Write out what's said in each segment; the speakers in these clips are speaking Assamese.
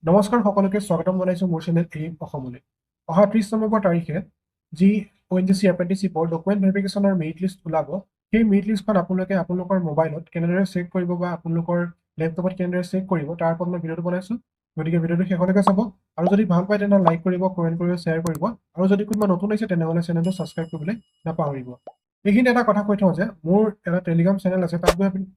নমস্কাৰ সকলোকে স্বাগতম জনাইছো মোৰ চেনেল অসমলৈ। অহা 30 নৱেম্বৰ তাৰিখে যি ONGC এপ্ৰেণ্টিচিপৰ ডকুমেণ্ট ভেৰিফিকেশ্যনৰ মেৰিট লিষ্ট ওলাব, সেই মেৰিট লিষ্টখন আপোনালোকে আপোনালোকৰ মোবাইলত কেনেদৰে চেক কৰিব বা আপোনালোকৰ লেপটপত কেনেদৰে চেক কৰিব তাৰ ওপৰত মই ভিডিঅ'টো বনাইছো। গতিকে ভিডিঅ'টো শেষলৈকে চাব আৰু যদি ভাল পায় তেনেহ'লে লাইক কৰিব, কমেণ্ট কৰিব, শ্বেয়াৰ কৰিব আৰু যদি কোনোবা নতুন হৈছে তেনেহ'লে চেনেলটো ছাবস্ক্ৰাইব কৰিবলৈ নাপাহৰিব। এইখিনি এটা কথা কৈ থওঁ যে মোৰ এটা টেলিগ্ৰাম চেনেল আছে,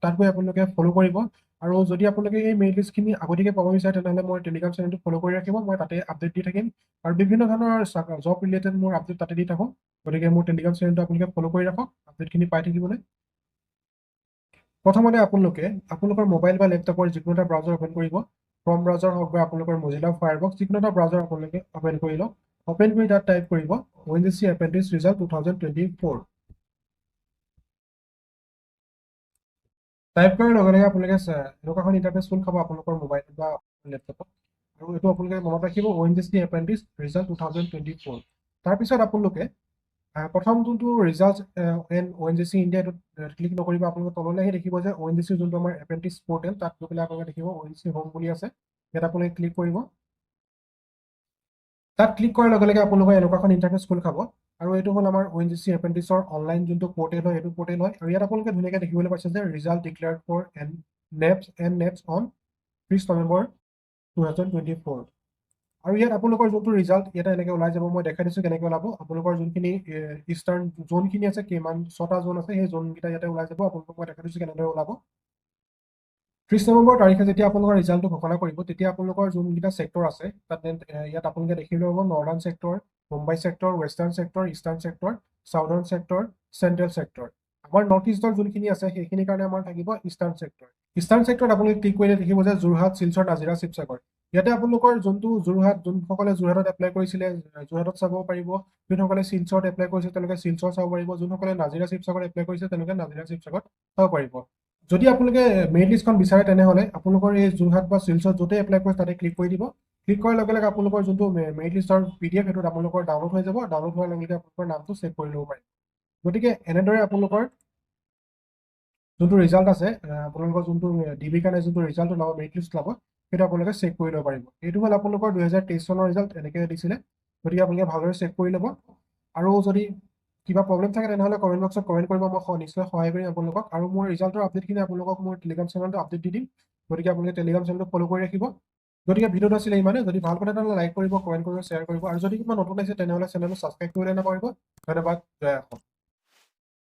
তাত গৈ আপোনালোকে ফ'ল' কৰিব আৰু যদি আপোনালোকে এই মেইল লিষ্টখিনি আগতীয়াকৈ পাব বিচাৰে তেনেহ'লে মই টেলিগ্ৰাম চেনেলটো ফ'ল' কৰি ৰাখিব। মই তাতে আপডেট দি থাকিম আৰু বিভিন্ন ধৰণৰ জব ৰিলেটেড মোৰ আপডেট তাতে দি থাকোঁ। গতিকে মোৰ টেলিগ্ৰাম চেনেলটো আপোনালোকে ফ'ল' কৰি ৰাখক আপডেটখিনি পাই থাকিবলৈ। প্ৰথমতে আপোনালোকে আপোনালোকৰ মোবাইল বা লেপটপৰ যিকোনো এটা ব্ৰাউজাৰ অ'পেন কৰিব। ক্ৰম ব্ৰাউজাৰ হওক বা আপোনালোকৰ মজিলা ফায়াৰবক্স যিকোনো এটা ব্ৰাউজাৰ আপোনালোকে অ'পেন কৰি লওক। অ'পেন কৰি তাত টাইপ কৰিব ONGC Apprentice Result 2024। টাইপ কৰাৰ লগে লগে আপোনালোকে এনেকুৱাখন ইণ্টাৰফেচ খোল খাব আপোনালোকৰ মোবাইল বা লেপটপত আৰু এইটো আপোনালোকে মনত ৰাখিব ONGC Apprentice Result 2024। তাৰপিছত আপোনালোকে প্ৰথম যোনটো ৰিজাল্ট ONGC ইণ্ডিয়া এইটোত ক্লিক নকৰিব। আপোনালোকে তললৈ আহি দেখিব যে ONGC যোনটো আমাৰ এপ্ৰেণ্টিছ পৰ্টেল তাত গৈ পেলাই আপোনালোকে দেখিব ONGC হোম বুলি আছে, ইয়াত আপোনালোকে ক্লিক কৰিব। তাত ক্লিক কৰাৰ লগে লগে আপোনালোকৰ এনেকুৱাখন ইণ্টাৰফেচ খোল খাব আৰু এইটো হ'ল আমাৰ ONGC এপ্ৰেণ্টিছৰ অনলাইন যোনটো পৰ্টেল হয় এইটো পৰ্টেল হয় আৰু ইয়াত আপোনালোকে ধুনীয়াকৈ দেখিবলৈ পাইছে যে result declared for NETs on 30 November 2024 আৰু ইয়াত আপোনালোকৰ যোনটো ৰিজাল্ট ইয়াতে এনেকৈ ওলাই যাব। মই দেখাই দিছোঁ কেনেকৈ ওলাব। আপোনালোকৰ যোনখিনি ইষ্টাৰ্ণ জোনখিনি আছে, কিমান 6টা জোন আছে, সেই জোনকেইটা ইয়াতে ওলাই যাব। আপোনালোকক মই দেখাই দিছোঁ কেনেদৰে ওলাব। 30 নৱেম্বৰ তাৰিখে যেতিয়া আপোনালোকৰ ৰিজাল্টটো ঘোষণা কৰিব তেতিয়া আপোনালোকৰ যোনকেইটা ছেক্টৰ আছে তাত ইয়াত আপোনালোকে দেখিবলৈ পাব northern sector, Mumbai sector, western sector, eastern sector, southern sector, central sector. আমাৰ নৰ্থ ইষ্টৰ যোনখিনি আছে সেইখিনিৰ কাৰণে আমাৰ থাকিব ইষ্টাৰ্ণ ছেক্টৰ। ইষ্টাৰ্ণ ছেক্টৰত আপোনালোকে ক্লিক কৰিলে দেখিব যে যোৰহাট, শিলচৰ, নাজিৰা, শিৱসাগৰ। ইয়াতে আপোনালোকৰ যোনটো যোনসকলে যোৰহাটত এপ্লাই কৰিছিলে যোৰহাটত চাব পাৰিব, যোনসকলে শিলচৰত এপ্লাই কৰিছে তেওঁলোকে শিলচৰ চাব পাৰিব, যোনসকলে নাজিৰা শিৱসাগৰত এপ্লাই কৰিছে তেওঁলোকে নাজিৰা শিৱসাগৰত চাব পাৰিব। যদি আপোনালোকে মেৰিট লিষ্টখন বিচাৰে তেনেহ'লে আপোনালোকৰ এই যোৰহাট বা শিলচৰ য'তে এপ্লাই কৰিছে তাতে ক্লিক কৰি দিব। ক্লিক কৰাৰ লগে লগে আপোনালোকৰ যোনটো মেৰিট লিষ্টৰ PDF সেইটোত আপোনালোকৰ ডাউনলোড হৈ যাব। ডাউনলোড হোৱাৰ লগে লগে আপোনালোকৰ নামটো চেক কৰি ল'ব পাৰিব। গতিকে এনেদৰে আপোনালোকৰ যোনটো ৰিজাল্ট আছে, আপোনালোকৰ যোনটো DB কাৰণে যোনটো ৰিজাল্ট ওলাব, মেৰিট লিষ্ট ওলাব, সেইটো আপোনালোকে চেক কৰি ল'ব পাৰিব। এইটো হ'ল আপোনালোকৰ 2023 চনৰ ৰিজাল্ট এনেকৈ দিছিলে। গতিকে আপোনালোকে ভালদৰে চেক কৰি ল'ব আৰু যদি কিবা প্ৰব্লেম থাকে তেনেহ'লে কমেণ্ট বক্সত কমেণ্ট কৰিব, মই নিশ্চয় সহায় কৰিম আপোনালোকক আৰু মোৰ ৰিজাল্টৰ আপডেটখিনি আপোনালোকক মোৰ টেলিগ্ৰাম চেনেলটো আপডেট দি দিম। গতিকে আপোনালোকে টেলিগ্ৰাম চেনেলটো ফ'ল' কৰি ৰাখিব। গতিকে ভিডিঅ'টো আছিলে ইমানে। যদি ভাল পায় তেনেহ'লে লাইক কৰিব, কমেণ্ট কৰিব, শ্বেয়াৰ কৰিব আৰু যদি কিবা নতুন আছে তেনেহ'লে চেনেলটো ছাবস্ক্ৰাইব কৰিবলৈ নাপাহৰিব। ধন্যবাদ। জয় অসম।